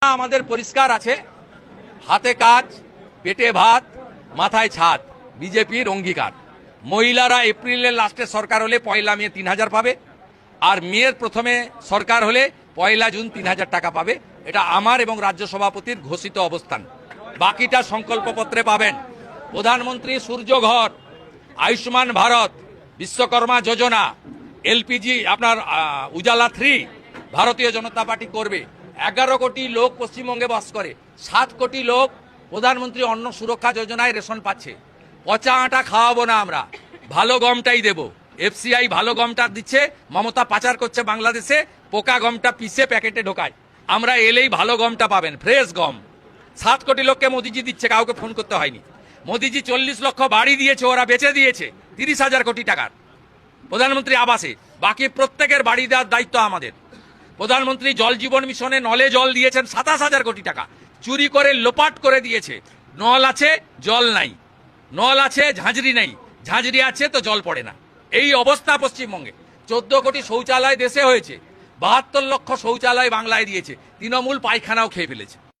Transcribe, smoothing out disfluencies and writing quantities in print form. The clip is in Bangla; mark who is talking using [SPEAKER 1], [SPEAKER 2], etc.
[SPEAKER 1] আমাদের পরিষ্কার আছে, হাতে কাজ, পেটে ভাত, মাথায় ছাদ, বিজেপির অঙ্গীকার। মহিলারা এপ্রিলের লাস্টে সরকার হলে 1 মে 3,000 পাবে, আর মেয়ের প্রথমে সরকার হলে 1 জুন 3,000 টাকা পাবে। এটা আমার এবং রাজ্য সভাপতির ঘোষিত অবস্থান। বাকিটা সংকল্পপত্রে পাবেন। প্রধানমন্ত্রী সূর্যঘর, আয়ুষ্মান ভারত, বিশ্বকর্মা যোজনা, এলপিজি, আপনার উজালা 3 ভারতীয় জনতা পার্টি করবে। 11 কোটি লোক পশ্চিমবঙ্গে বাস করে, 7 কোটি লোক প্রধানমন্ত্রী অন্ন সুরক্ষা যোজনায় রেশন পাচ্ছে। পচা আটা খাওয়াবো না আমরা, ভালো গমটাই দেব। এফসিআই ভালো গমটা দিচ্ছে, মমতা পাচার করছে বাংলাদেশে, পোকা গমটা পিষে প্যাকেটে ঢোকায়। আমরা এলেই ভালো গমটা পাবেন, ফ্রেশ গম। 7 কোটি লোককে মোদিজি দিচ্ছে, কাউকে ফোন করতে হয়নি। মোদিজি 40 লক্ষ বাড়ি দিয়েছে, ওরা বেচে দিয়েছে 30,000 কোটি টাকার প্রধানমন্ত্রী আবাসে। বাকি প্রত্যেকের বাড়ি দেওয়ার দায়িত্ব আমাদের। প্রধানমন্ত্রী জল জীবন মিশনে নলে জল দিয়েছেন 27,000 কোটি টাকা, চুরি করে লোপাট করে দিয়েছে। নল আছে, জল নাই, নল আছে, ঝাঁঝরি নেই, ঝাঁঝরি আছে তো জল পড়ে না। এই অবস্থা পশ্চিমবঙ্গে। 14 কোটি শৌচালয় দেশে হয়েছে, 72 লক্ষ শৌচালয় বাংলায় দিয়েছে। তৃণমূল পায়খানাও খেয়ে ফেলেছে।